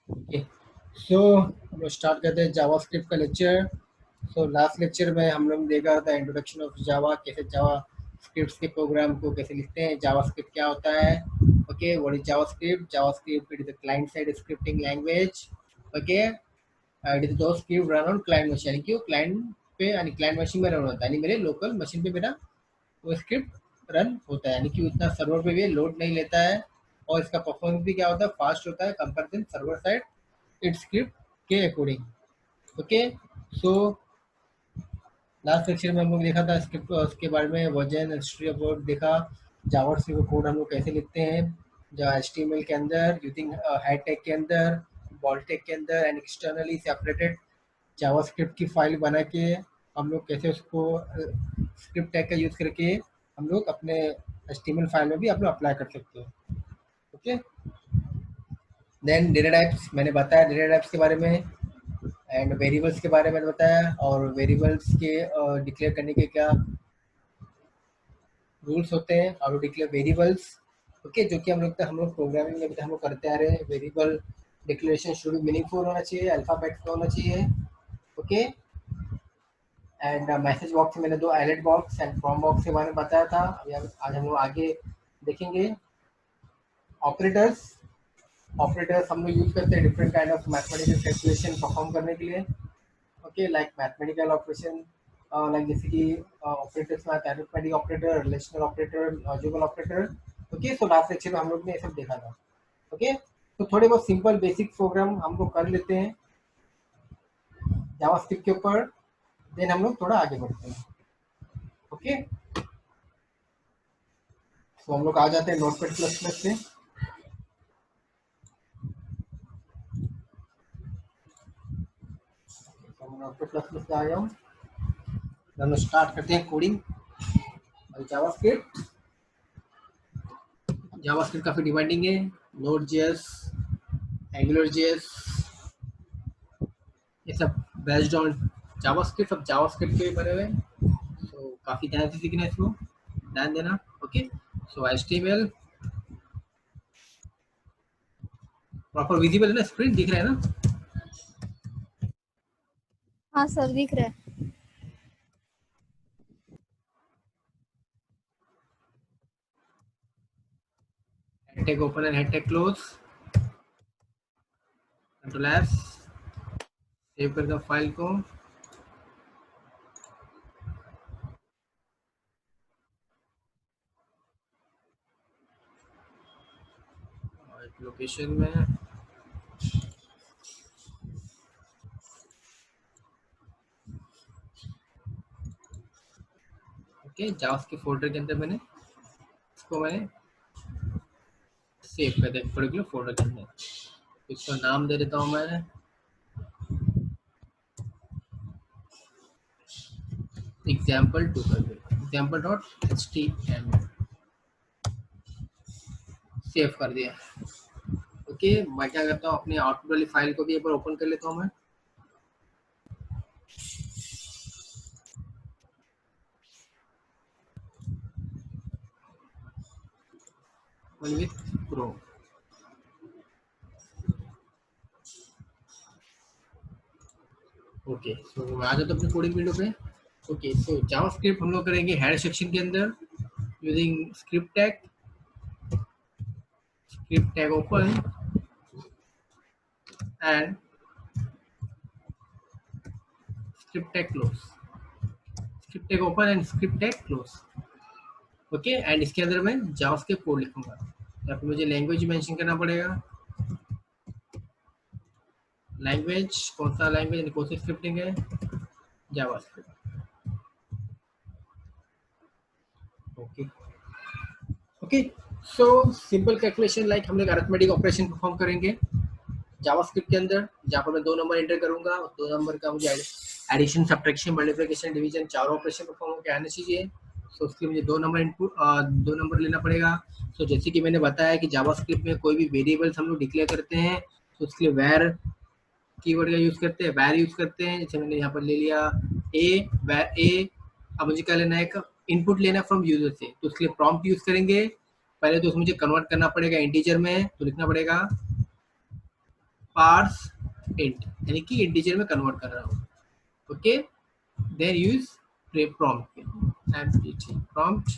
Okay, सो हम लोग start करते हैं जावास्क्रिप्ट का लेक्चर। सो लास्ट लेक्चर में हम लोग देखा था इंट्रोडक्शन ऑफ जावा, कैसे जावा स्क्रिप्ट्स के प्रोग्राम को कैसे लिखते हैं, जावास्क्रिप्ट क्या होता है। Okay, what is JavaScript? JavaScript it is a client side scripting language. Okay, it is to script run on client machine, यानी कि वो क्लाइंट पे यानी क्लाइंट मशीन में रन होता है, यानी मेरे लोकल मशीन पे मेरा वो स्क्रिप्ट रन होता है, यानी कि उतना सर्वर पे भी लोड नहीं लेता है। और इसका परफॉर्मेंस भी क्या होता है, फास्ट होता है comparison server side its script के according. Okay, so last lecture में हम लोग देखा था स्क्रिप्ट उसके बारे में, वर्जन हिस्ट्री अबाउट देखा, जावास्क्रिप्ट कोड हम लोग कैसे लिखते हैं जो एचटीएमएल के अंदर यूजिंग हेड टैग के अंदर, बॉल टैग के अंदर एंड एक्सटर्नली सेपरेटेड जावास्क्रिप्ट की फाइल बना के हम लोग कैसे उसको स्क्रिप्ट टैग का यूज़ करके हम लोग अपने एचटीएमएल फाइल में भी आप लोग अप्लाई कर सकते हैं। ओके, देन डेटा टाइप्स मैंने बताया, डेटा टाइप्स के बारे में एंड वेरिएबल्स के बारे में बताया, और वेरिएबल्स के डिक्लेयर करने के क्या रूल्स होते हैं, how to declare variables. Okay, जो कि हम लोग प्रोग्रामिंग में भी हम लोग करते आ रहे हैं। Variable declaration should be meaningful होना चाहिए, अल्फाबेट्स में होना चाहिए। ओके, एंड मैसेज बॉक्स में मैंने दो AILET box and from box के बारे में बताया था। अभी आज हम लोग आगे देखेंगे ऑपरेटर्स। ऑपरेटर्स हम लोग यूज करते हैं different kind of mathematical calculation perform करने के लिए। Okay, like mathematical operation, like जैसे कि ऑपरेटर्स में आता है arithmetic operator, relational operator, logical operator. Okay, so last lecture में हम लोग ने ये सब देखा था। ओके, तो थोड़े बहुत सिंपल बेसिक प्रोग्राम हम लोग कर लेते हैं जावास्क्रिप्ट के ऊपर, देन हम लोग थोड़ा आगे बढ़ते हैं। ओके, तो हम लोग आ जाते हैं नोटपैड प्लस प्लस से। तो मैं नोटपैड प्लस प्लस से आ गया हूँ, हम लोग स्टार्ट करते हैं कोडिंग जावास्क्रिप्ट। जावास्क्रिप्ट काफी डिमांडिंग है, नोड जेएस, एंगुलर जेएस, ये सब बेस्ड ऑन जावास्क्रिप्ट, सब जावास्क्रिप्ट के बने हुए हैं। तो काफी ध्यान से सीखना है इसको, ध्यान देना। ओके, सो एचटीएमएल प्रॉपर विजिबल है ना, स्क्रीन दिख रहा है ना? हाँ सर दिख रहा है। Head tag open and head tag close, control S, save कर दो फाइल को। लोकेशन में ओके, जावास्क्रिप्ट फोल्डर के अंदर मैंने इसको मैंने सेव कर दिया पर्टिकुलर फोल्डर के अंदर। इसका नाम दे देता हूँ मैं example2 कर देता, example.html, सेव कर दिया। ओके, मैं क्या करता हूँ अपनी आउटपुट वाली फाइल को भी एक बार ओपन कर लेता हूँ मैं। With Chrome. ओके, सो मैं आ जाता हूँ अपनी कोडिंग विंडो पे। ओके, सो जावास्क्रिप्ट हम लोग करेंगे हेड सेक्शन के अंदर using script tag open and script tag close, script tag open and script tag close. Okay, and इसके अंदर मैं जावास्क्रिप्ट कोड लिखूंगा, या फिर मुझे लैंग्वेज मेंशन करना पड़ेगा। लैंग्वेज कौन सा लैंग्वेज, कौन सी स्क्रिप्टिंग है, JavaScript. Okay, okay, so simple calculation like हम लोग अरिथमेटिक ऑपरेशन परफॉर्म करेंगे जावास्क्रिप्ट के अंदर, जहाँ पर मैं दो नंबर एंटर करूंगा, दो नंबर का मुझे एडिशन, सब्ट्रैक्शन, मल्टीप्लिकेशन, डिवीजन चारों ऑपरेशन परफॉर्म होकर आने चाहिए। तो उसके लिए मुझे दो नंबर इनपुट, दो नंबर लेना पड़ेगा। तो जैसे कि मैंने बताया कि जावास्क्रिप्ट में कोई भी वेरिएबल्स हम लोग डिक्लेयर करते हैं तो उसके लिए वैर कीवर्ड का यूज करते हैं, वैर यूज करते हैं। जैसे मैंने यहाँ पर ले लिया ए, वैर ए। अब मुझे क्या लेना है, इनपुट लेना फ्रॉम यूजर से, तो उसके लिए प्रॉम्प्ट यूज करेंगे। पहले तो मुझे कन्वर्ट करना पड़ेगा इंटीजर में, तो लिखना पड़ेगा पार्स इंट, यानी कि इंटीजर में कन्वर्ट कर रहा हूँ. Okay, then use prompt, MPT prompt.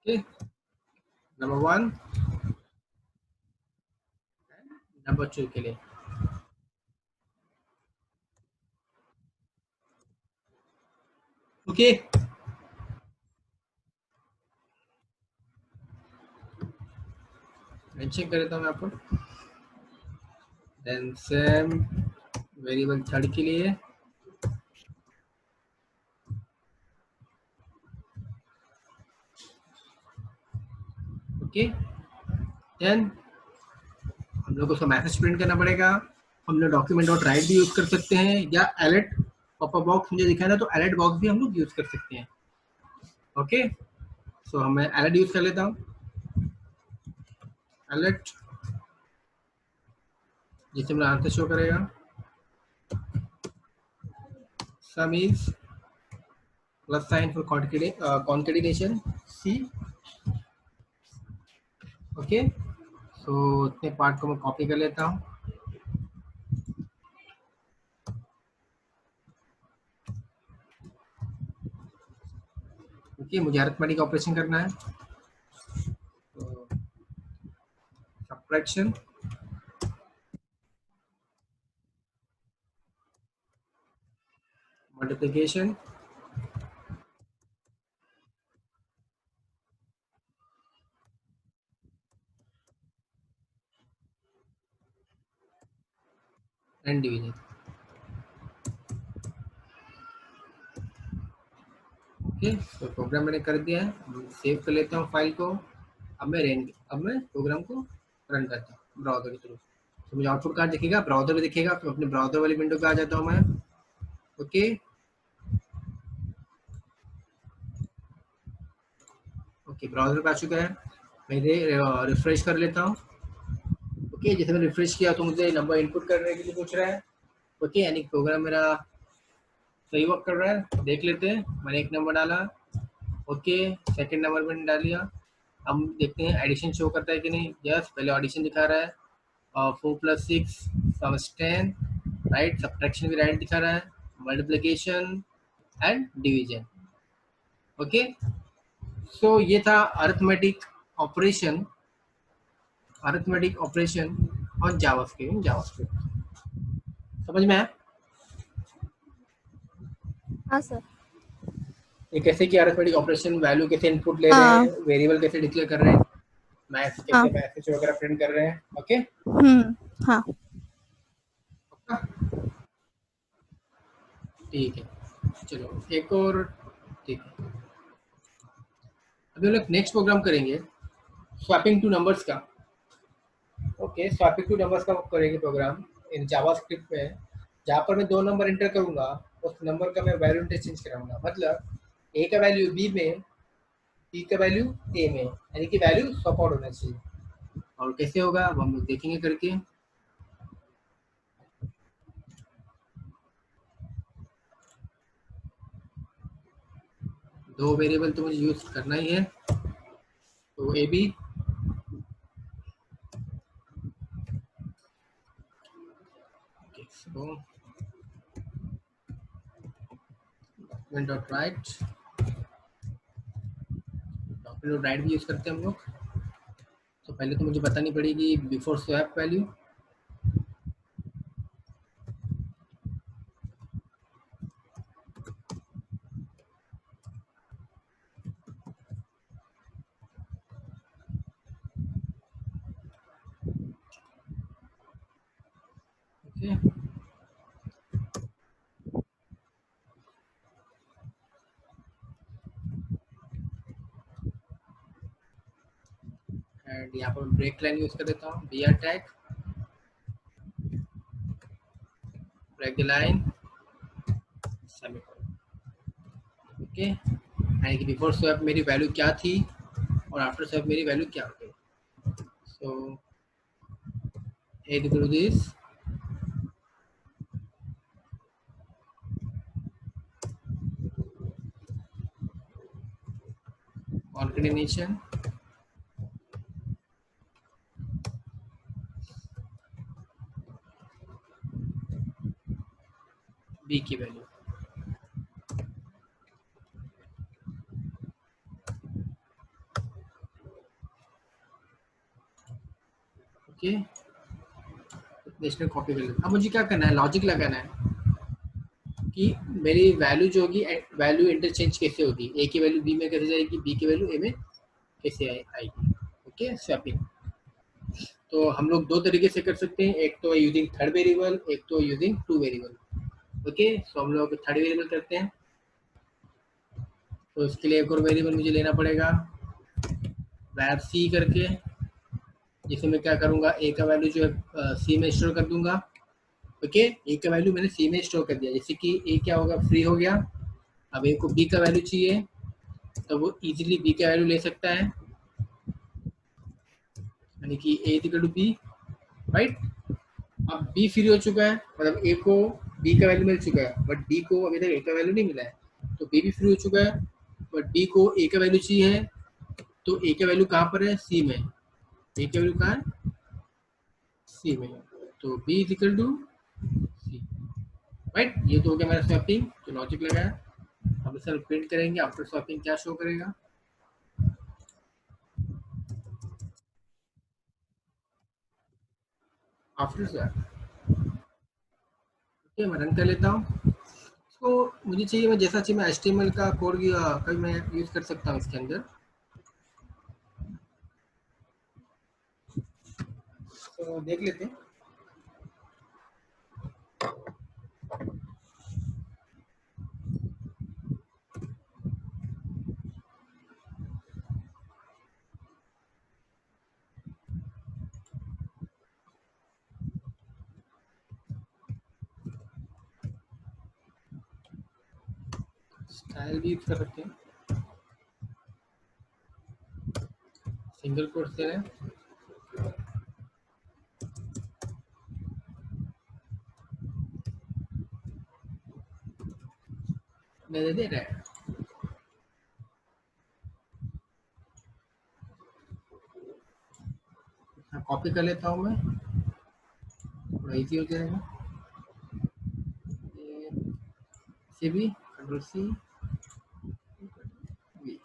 Okay, number 1 number 2 के लिए. ओके, मेंशन कर देता हूँ मैं आपको. देन सेम वेरिएबल थर्ड के लिए. ओके, देन हम लोग को उसका मैसेज प्रिंट करना पड़ेगा. हम लोग डॉक्यूमेंट डॉट राइट भी यूज कर सकते हैं, या अलर्ट पॉपअप बॉक्स मुझे दिखा था तो अलर्ट बॉक्स भी हम लोग यूज कर सकते हैं. ओके, सो मैं अलर्ट यूज कर लेता हूँ. अलर्ट जिससे मेरा आंसर शो करेगा. Sum is plus sign for concatenation C. Okay, so इतने पार्ट को मैं कॉपी कर लेता हूँ. ओके, मुझे अरिथमेटिक ऑपरेशन करना है. तो subtraction, multiplication, and division. Okay, तो प्रोग्राम मैंने कर दिया है. सेव कर लेता हूँ फाइल को. अब मैं प्रोग्राम को रन करता हूँ ब्राउजर के थ्रू. तो मुझे आउटपुट कार्ड दिखेगा, ब्राउजर में दिखेगा. तो अपने ब्राउजर वाली विंडो पे आ जाता हूँ मैं. ओके, ओके, ब्राउजर पे आ चुका है. मैं रिफ्रेश कर लेता हूँ. ओके, जैसे मैंने रिफ्रेश किया तो मुझे नंबर इनपुट करने के लिए पूछ रहा है. ओके, यानी प्रोग्राम मेरा सही वर्क कर रहा है. देख लेते हैं. मैंने एक नंबर डाला. ओके, सेकंड नंबर मैंने डाल दिया. हम देखते हैं एडिशन शो करता है कि नहीं. यस, पहले ऑडिशन दिखा रहा है. 4 + 6 सम 10, राइट. सब्ट्रैक्शन भी राइट दिखा रहा है. Multiplication and division. Okay, so ये था अरिथमेटिक ऑपरेशन ऑन जावास्क्रिप्ट. समझ में आया हाँ सर. ये कैसे कि अरिथमेटिक ऑपरेशन, वैल्यू कैसे इनपुट ले रहे हाँ. हैं, वेरिएबल कैसे डिक्लेयर कर रहे हैं, मैथ्स हाँ. कैसे मैसेज वगैरह प्रिंट कर रहे हैं. ओके, हाँ. ठीक है. चलो एक और. ठीक है, अभी हम लोग नेक्स्ट प्रोग्राम करेंगे स्वैपिंग टू नंबर्स का. ओके, स्वैपिंग टू नंबर्स का करेंगे प्रोग्राम इन जावास्क्रिप्ट में. जहाँ पर मैं 2 नंबर इंटर करूंगा, उस नंबर का मैं वैल्यू इंटरचेंज कराऊंगा. मतलब ए का वैल्यू बी में, बी का वैल्यू ए में, यानी कि वैल्यू स्वैप आउट होना चाहिए. और कैसे होगा अब हम लोग देखेंगे करके. 2 वेरिएबल तो मुझे यूज करना ही है. तो A B. So document dot write, document dot write भी यूज करते हैं हम लोग. तो पहले तो मुझे बतानी पड़ेगी before swap value. Okay, and यहाँ पर ब्रेक लाइन यूज कर देता हूँ. B R tag, break the line, semicolon. Okay, यानी कि बिफोर स्वैप मेरी वैल्यू क्या थी और आफ्टर स्वैप मेरी वैल्यू क्या हो गई. सो ए टू दिस. concatenation b की वैल्यू। ओके, इसमें कॉपी कर लेते। अब मुझे क्या करना है, लॉजिक लगाना है कि मेरी वैल्यू जो होगी, वैल्यू इंटरचेंज कैसे होगी, ए की वैल्यू बी में कैसे जाएगी, बी की वैल्यू ए में कैसे आएगी। Okay, swapping. तो हम लोग दो तरीके से कर सकते हैं, एक तो यूजिंग थर्ड वेरिएबल, एक तो यूजिंग टू वेरिएबल। ओके, सो हम लोग थर्ड वेरिएबल करते हैं। तो इसके लिए एक और वेरिएबल मुझे लेना पड़ेगा, वैर सी करके, जिसमें मैं क्या करूँगा, ए का वैल्यू जो है सी में स्टोर कर दूंगा। ओके, ए का वैल्यू मैंने सी में स्टोर कर दिया, जैसे कि ए क्या होगा, फ्री हो गया। अब ए को बी का वैल्यू चाहिए, तो वो इजीली बी का वैल्यू ले सकता है, यानी कि ए इक्वल टू बी, राइट। अब बी फ्री हो चुका है, मतलब ए को बी का वैल्यू मिल चुका है, बट डी को अभी तक ए का वैल्यू नहीं मिला है। तो बी भी फ्री हो चुका है, बट डी को ए का वैल्यू चाहिए। तो ए का वैल्यू कहाँ पर है, सी में। ए का वैल्यू कहाँ है, सी में। तो B is equal to C, right. ये तो हो गया मेरा स्वैपिंग, जो लॉजिक लगाया। हम इसे प्रिंट करेंगे, आफ्टर स्वैपिंग क्या शो करेगा, आफ्टर स्वैप। ओके, मैं रन कर लेता हूँ। तो मुझे चाहिए, मैं जैसा चाहिए मैं HTML का कोड कभी मैं यूज कर सकता हूँ इसके अंदर। तो देख लेते हैं। स्टाइल भी यूज कर सकते हैं, सिंगल कोट से है, दे दे रहा है। कॉपी कर लेता हूँ मैं, थोड़ा इजी हो जाएगा। सी भी कंट्रोल सी वी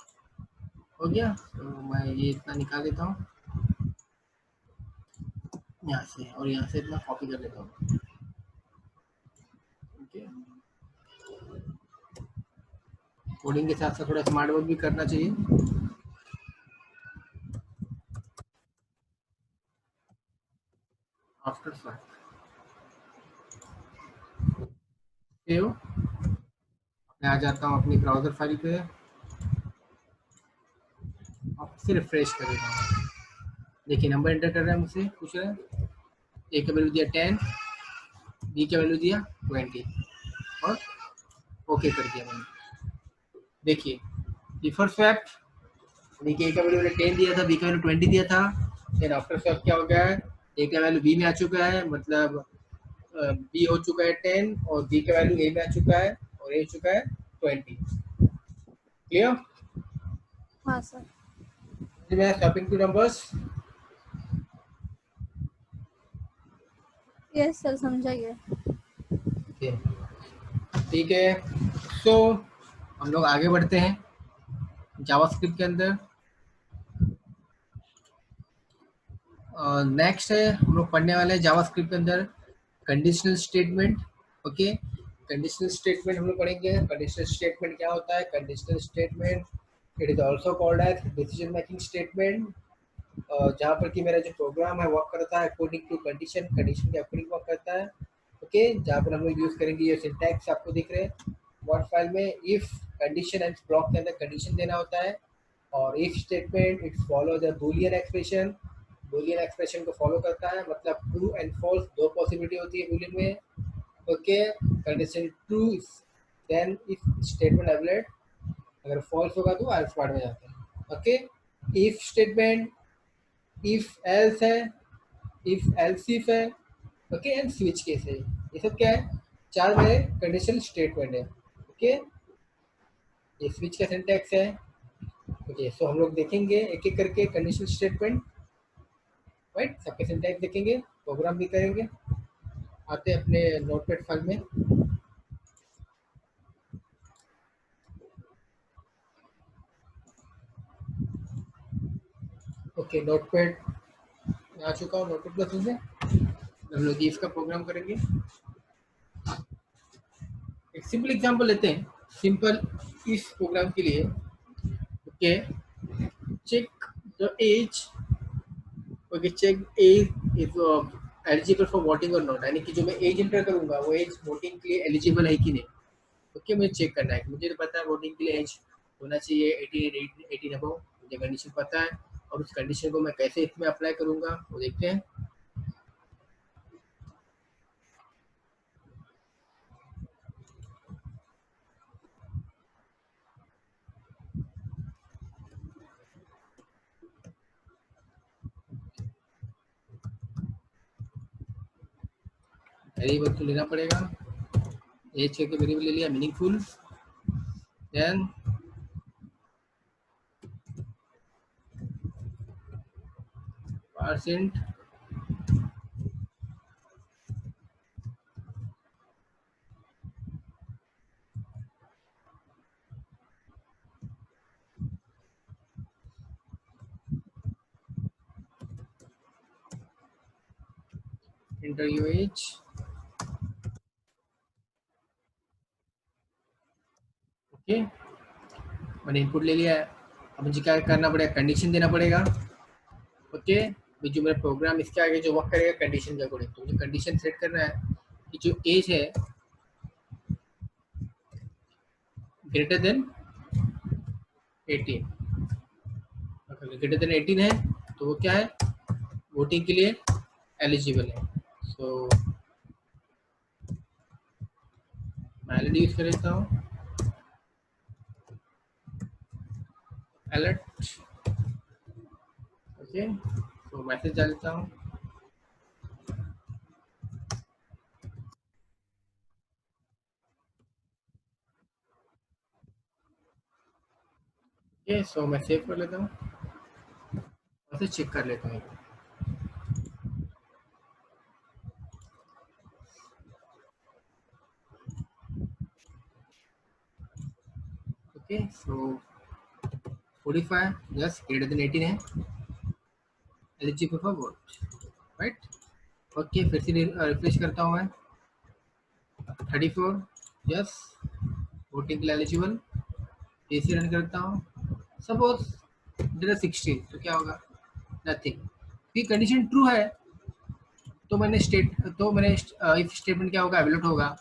हो गया। तो मैं ये इतना निकाल लेता हूँ यहाँ से, और यहाँ से इतना कॉपी कर लेता हूँ। ओके, कोडिंग के साथ साथ थोड़ा स्मार्ट वर्क भी करना चाहिए। आफ्टर स्वैप सेव, मैं आ जाता हूँ अपनी ब्राउजर फाइल पे, अब से रिफ्रेश कर देता हूँ। देखिए नंबर एंटर कर रहा है, मुझसे पूछ रहा है। ए का वैल्यू दिया 10, बी का वैल्यू दिया 20, और ओके कर दिया मैंने। देखिए बिफोर स्वैप बी के का वैल्यू मैंने 10 दिया था, बी का वैल्यू 20 दिया था। फिर आफ्टर स्वैप क्या हो गया है, ए का वैल्यू बी में आ चुका है, मतलब बी हो चुका है 10, और बी का वैल्यू ए में आ चुका है, और ए हो चुका है 20। क्लियर। हाँ सर। मैं swapping two numbers. Yes sir, समझाइए। ठीक है, सो हम लोग आगे बढ़ते हैं जावास्क्रिप्ट के अंदर। नेक्स्ट है हम लोग पढ़ने वाले हैं जावास्क्रिप्ट के अंदर conditional statement. Okay, conditional statement हम लोग पढ़ेंगे। कंडीशनल स्टेटमेंट क्या होता है, conditional statement it is also called as decision making statement. जहाँ पर कि मेरा जो प्रोग्राम है वर्क करता है अकॉर्डिंग टू कंडीशन, कंडीशन के अकॉर्डिंग वर्क करता है। ओके, जहाँ पर हम लोग यूज करेंगे ये सिंटैक्स आपको दिख रहे हैं वर्ड फाइल में। इफ कंडीशन एंड ब्लॉक के अंदर कंडीशन देना होता है, और if statement its follow the Boolean expression, Boolean expression को फॉलो करता है, मतलब ट्रू एंड फॉल्स दो पॉसिबिलिटी होती है बूलियन में। Okay, condition true then if statement evaluate, अगर फॉल्स होगा तो एल्स पार्ट में जाता है। Okay, if statement, if else है, इफ एल्स इफ है, ओके, एंड स्विच केस है। ये सब क्या है, चार मेरे कंडीशनल स्टेटमेंट है। ओके, ये स्विच का सिंटैक्स है। ओके, सो हम लोग देखेंगे एक एक करके कंडीशनल स्टेटमेंट, राइट, सबके सिंटैक्स देखेंगे, प्रोग्राम भी करेंगे। आते हैं अपने नोटपैड फाइल में। ओके, नोटपैड में आ चुका हूँ, नोटपैड प्लस से हम लोग इसका प्रोग्राम करेंगे। एक सिंपल एग्जांपल लेते हैं, सिंपल इस प्रोग्राम के लिए। Okay, check the age. Okay, check age is eligible for voting और नॉट, यानी कि जो मैं एज इंटर करूंगा वो एज वोटिंग के लिए एलिजिबल है कि नहीं। ओके, मुझे चेक करना है, मुझे तो पता है वोटिंग के लिए एज होना चाहिए 18, 18 अबव, मुझे कंडीशन पता है। और उस कंडीशन को मैं कैसे इसमें अप्लाई करूंगा वो देखते हैं। वेरिएबल तो लेना पड़ेगा, एज करके वेरिएबल ले लिया, meaningful. Then percent enter your age. Okay, मैंने इनपुट ले लिया है। अब मुझे क्या करना पड़ेगा, कंडीशन देना पड़ेगा। ओके, जो मेरा प्रोग्राम इसके आगे जो वर्क करेगा कंडीशन के अकॉर्डिंग, तो मुझे कंडीशन सेट करना है कि जो एज है ग्रेटर देन 18, अगर ग्रेटर देन 18 है तो वो क्या है, वोटिंग के लिए एलिजिबल है। सो मैं एलईडी यूज कर लेता हूँ, अलर्ट। ओके, तो मैसेज डाल देता हूँ। ओके, सो मैं सेव कर लेता हूँ और फिर चेक कर लेता हूँ। ओके, सो 45 यस, ग्रेटर देन 18 है, eligible for vote, right. Okay, फिर से रिफ्रेश करता हूँ मैं, 34 यस, वोटिंग के लिए एलिजिबल। एसी रन करता हूँ, सपोज डेटा 16, तो क्या होगा, नथिंग। ये कंडीशन ट्रू है तो मैंने इफ स्टेटमेंट क्या होगा, एवलुएट होगा।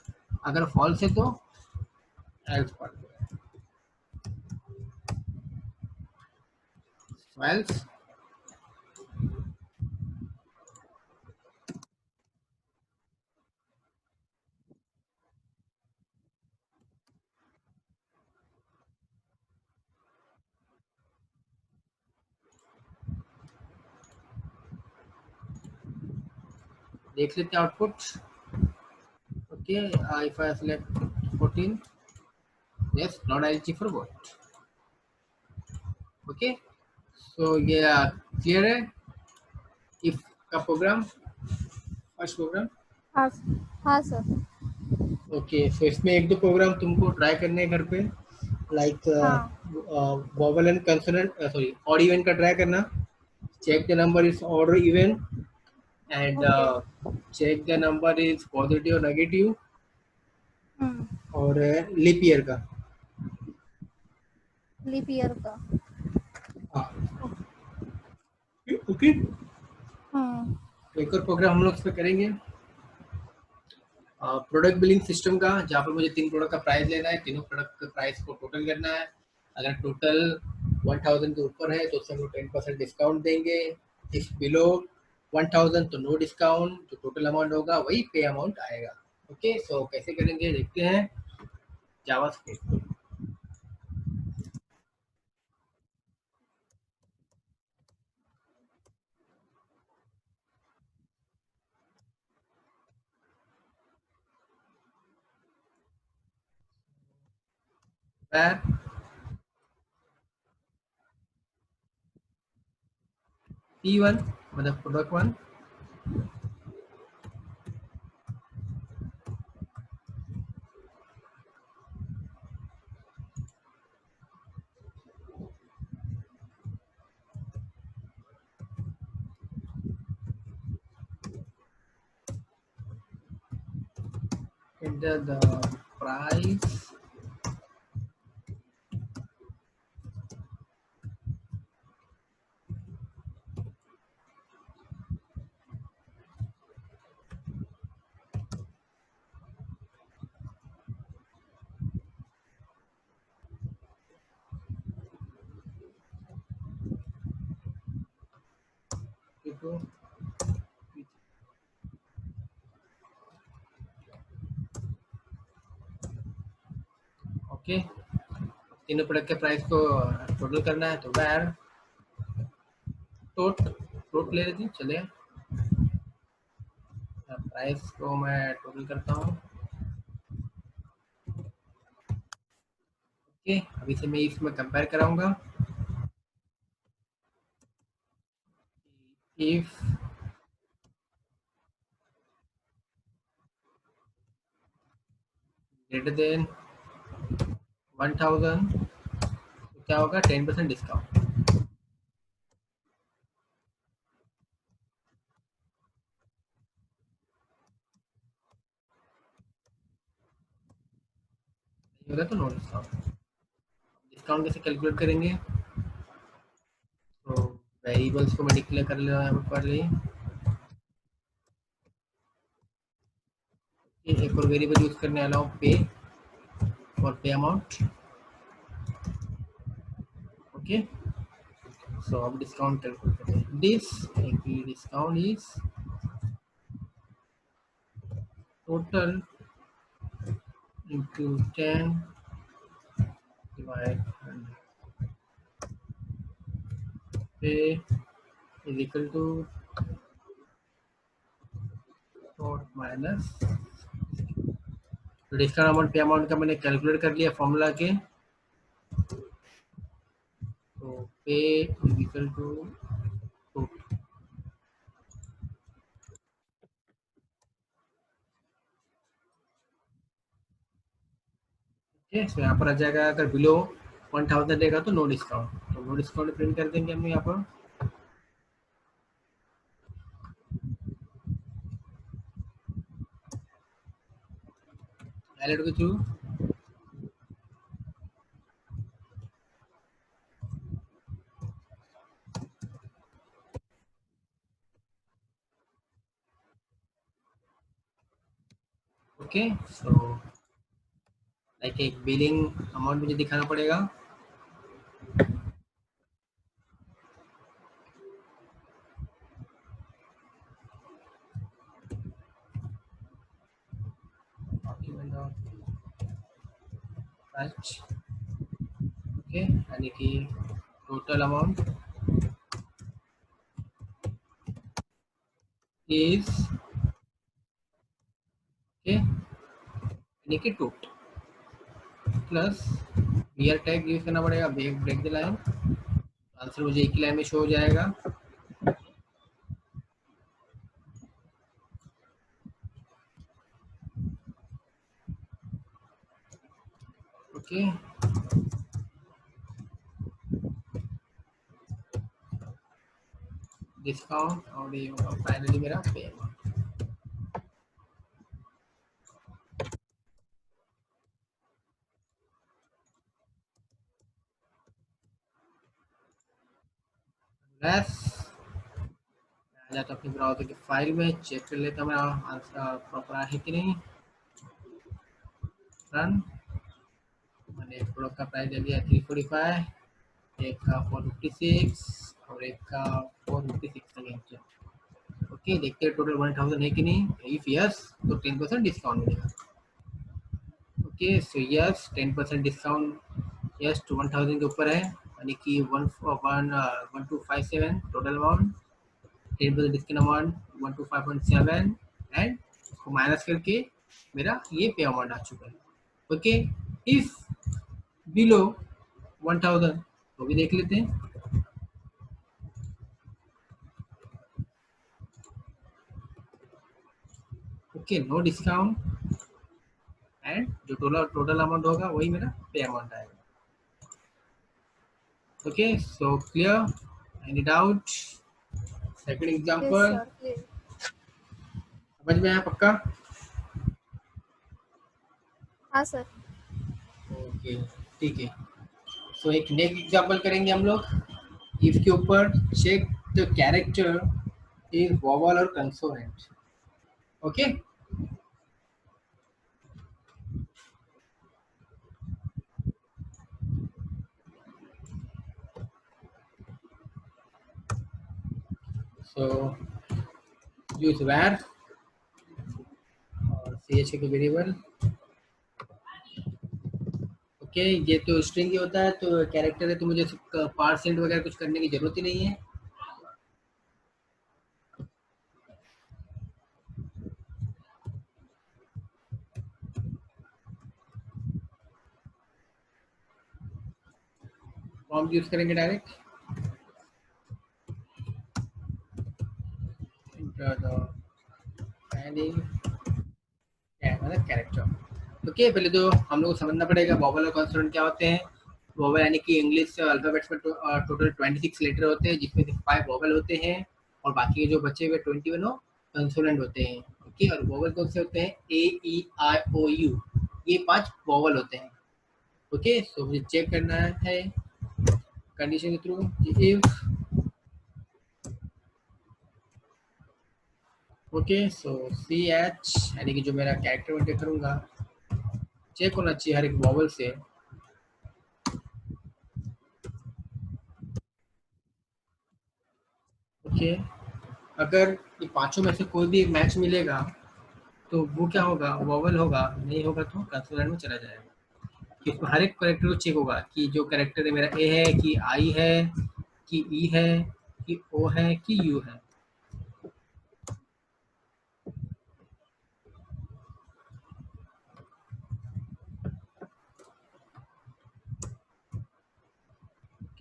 अगर फॉल्स है तो एल्स पार्ट, एल्स। देख लेते हैं output. Okay, if I select 14, yes, not eligible for vote. Okay, so ये क्लियर है इफ का प्रोग्राम, फर्स्ट प्रोग्राम। हाँ हाँ सर। ओके, सो इसमें एक दो प्रोग्राम तुमको ट्राई करने हैं घर पे, लाइक हाँ। Vowel and consonant, sorry, odd even का ट्राई करना। Check the number is odd even, and okay. check the number is positive or negative, hmm. और लीप ईयर का। लीप ईयर का। हाँ, ओ- ओके। हम्म। तो एक और प्रोग्राम हम लोग इस पे करेंगे, प्रोडक्ट बिलिंग सिस्टम का, जहाँ पर मुझे तीन प्रोडक्ट का प्राइस लेना है, तीनों प्रोडक्ट के प्राइस को टोटल करना है। अगर टोटल 1000 के ऊपर है तो उससे हम लोग 10% डिस्काउंट देंगे। इफ बिलो 1000 तो नो डिस्काउंट, जो टोटल अमाउंट होगा वही पे अमाउंट आएगा। ओके, सो कैसे करेंगे देखते हैं। जावास्क्रिप्ट P1 मतलब product one, enter the price P2, okay. तीनों प्रोडक्ट के प्राइस को टोटल करना है, तो वेर टोट टोट ले लेते हैं, चलिए प्राइस को मैं टोटल करता हूँ। ओके, अभी से मैं इसमें कंपेयर कराऊंगा। इफ ग्रेटर देन 1000 तो क्या होगा, 10% डिस्काउंट। नहीं होगा तो नो डिस्काउंट। डिस्काउंट कैसे कैलकुलेट करेंगे, तो वेरिएबल्स को मैं डिक्लेयर कर ले रहा हूँ पर लिए। एक और वेरिएबल यूज करने वाला हूँ, पे और पे अमाउंट। ओके, सो अब डिस्काउंट कैलकुलेट करते हैं। Discount is total into 10 divided 100. Pay is equal to total minus, तो डिस्काउंट अमाउंट पे अमाउंट का मैंने कैलकुलेट कर लिया फॉर्मूला के, तो पे इज इक्वल टू टोटल। ठीक है, तो यहाँ पर आ जाएगा, अगर बिलो 1000 देगा तो नो डिस्काउंट, तो नो डिस्काउंट प्रिंट कर देंगे हम यहाँ पर। एलर्ट के थ्रू ओके। सो लाइक एक बिलिंग अमाउंट मुझे दिखाना पड़ेगा। डॉक्यूमेंट राइट, ओके, यानी कि टोटल अमाउंट इज ओके, यानी कि टोट प्लस ईयर टैग यूज करना पड़ेगा, ब्रेक द लाइन, आंसर मुझे एक ही लाइन में शो हो जाएगा। ओके, डिस्काउंट और ये होगा फाइनली मेरा पे। लेस आ जाता अपनी ब्राउजर की फाइल में, चेक कर लेता हूँ मेरा आंसर प्रॉपर है कि नहीं। रन, मैंने एक प्रोडक्ट का प्राइस दे दिया 345, एक का 456 और एक का 456 का लिया। ओके, देखते हैं टोटल 1000 है कि नहीं। इफ यस तो 10% डिस्काउंट मिलेगा। Okay, so yes 10% discount yes to 1000 के ऊपर है, यानी कि 1257 total amount, 10% discount amount 125.7 and उसको माइनस करके मेरा ये पे अमाउंट आ चुका है। ओके, इफ बिलो 1000 तो भी देख लेते हैं। ओके, नो डिस्काउंट, एंड जो टोटल अमाउंट होगा वही मेरा पे अमाउंट आएगा। Okay, so clear, any doubt? Second yes example sir, clear. समझ में आया पक्का? हाँ सर। ओके, ठीक है। सो एक नेक्स्ट एग्जांपल करेंगे हम लोग। इफ के ऊपर check the character is vowel और consonant. Okay, so use where और ch के वेरिएबल। ओके, ये तो स्ट्रिंग ही होता है, तो कैरेक्टर है, तो मुझे परसेंट वगैरह कुछ करने की जरूरत ही नहीं है। प्रॉम्प्ट यूज करेंगे डायरेक्ट। इंटर द मतलब कैरेक्टर। ओके, पहले तो हम लोग को समझना पड़ेगा वोवल और कॉन्सोनेंट क्या होते हैं। वोवल यानी कि इंग्लिश अल्फाबेट्स में टोटल 26 लेटर होते हैं, जिसमें से 5 वोवल होते हैं और बाकी के जो बचे हुए 21 कंसोनेंट होते हैं। ओके, और वोवल कौन से होते हैं? ए, ई, आई, ओ, यू, ये 5 वोवल होते हैं। ओके, सो मुझे चेक करना है कंडीशन के थ्रू कि if, okay, so C H यानी कि जो मेरा कैरेक्टर मैं चेक करूंगा, चेक होना चाहिए हर एक वोवल से। ओके, अगर ये पांचों में से कोई भी एक मैच मिलेगा तो वो क्या होगा? वोवल होगा, नहीं होगा तो कंसोनेंट में चला जाएगा। कि उसमें हर एक करेक्टर को चेक होगा कि जो करेक्टर है मेरा ए है कि आई है कि ई है कि ओ है कि यू है।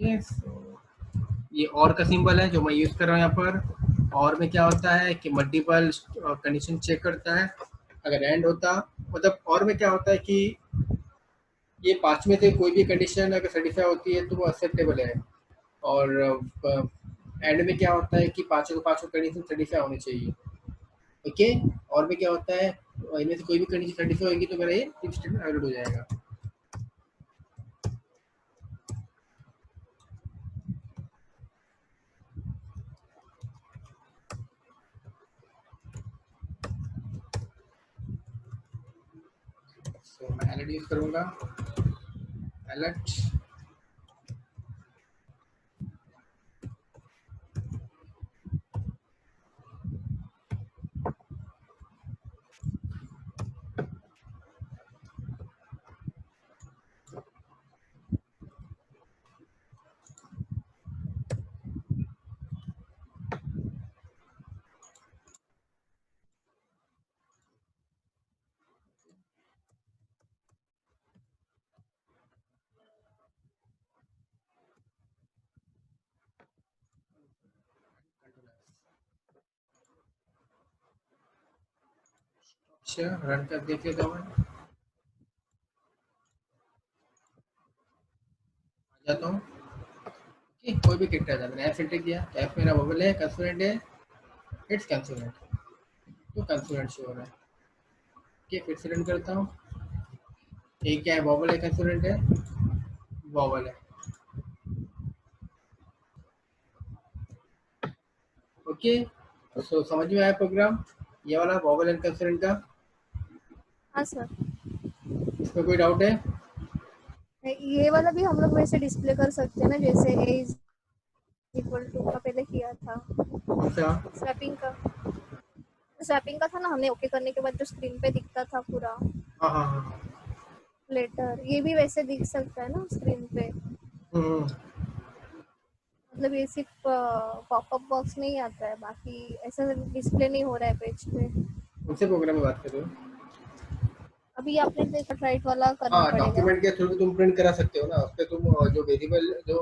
ओके, सो ये और का सिंबल है जो मैं यूज कर रहा हूँ यहाँ पर। और में क्या होता है कि मल्टीपल कंडीशन चेक करता है। अगर एंड होता, मतलब और में क्या होता है कि ये पांच में से कोई भी कंडीशन अगर सेटिस्फाई होती है तो वो एक्सेप्टेबल है। और एंड में क्या होता है कि पांचों को पांचों कंडीशन सेटिस्फाई होनी चाहिए। ओके, और में क्या होता है, इनमें से कोई भी कंडीशन सेटिस्फाई होगी तो मेरा ये इफ स्टेटमेंट एग्जीक्यूट हो जाएगा। सो मैं एलर्ट यूज करूंगा, अलर्ट। अच्छा, रन कर देख लेता हूँ मैं, आ जाता हूँ। ओके, कोई भी कैरेक्टर आ जाता है, मैंने एफ एंटर किया तो एफ मेरा वोवल है, कंसोनेंट है, इट्स कंसोनेंट, तो कंसोनेंट शो हो रहा है। ओके, फिर से रन करता हूँ। एक क्या है, वोवल है, कंसोनेंट है, वोवल है। ओके, सो समझ में आया प्रोग्राम ये वाला वोवल एंड कंसोनेंट का? हाँ सर। इसमें कोई डाउट है? ये वाला भी हम लोग वैसे डिस्प्ले कर सकते हैं ना, जैसे ए इज इक्वल टू का पहले किया था। कौन सा? स्वैपिंग का, स्वैपिंग का था ना, हमने ओके करने के बाद जो स्क्रीन पे दिखता था पूरा हाँ हाँ हाँ। लेटर, ये भी वैसे दिख सकता है ना स्क्रीन पे। हम्म, मतलब ये सिर्फ पॉपअप बॉक्स में ही आता है, बाकी ऐसा डिस्प्ले नहीं हो रहा है पेज पे। कौन से प्रोग्राम में बात कर रहे हो? अभी आपने देखा राइट वाला करना हाँ, पड़ेगा। डॉक्यूमेंट के थ्रू भी तुम प्रिंट करा सकते हो ना, उस पर तुम जो वेरिएबल जो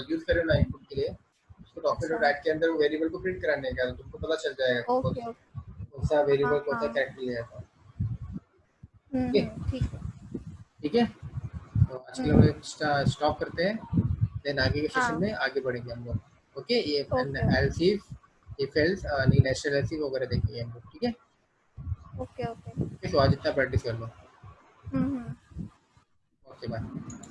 यूज कर रहे हो ना इनपुट के लिए, उसको डॉक्यूमेंट अच्छा, और राइट के अंदर वो वेरिएबल को प्रिंट कराने का, तो तुमको पता चल जाएगा कि कौन ओके सा। ओके। सा हाँ वेरिएबल कौन सा हाँ। कैरेक्टर ले जाता है। ओके, ठीक है। ठीक है। तो आज के लिए हम हम्म। लोग स्टॉप करते हैं, देन आगे के सेशन हाँ। में आगे बढ़ेंगे हम लोग। ओके, ये ओके ओके। एलसीफ इफ एल्स नहीं नेशनल एलसीफ वगैरह देखेंगे हम लोग, ठीक है। Okay okay. ओके, तो आज इतना प्रैक्टिस कर लो। हम्म। Okay bye.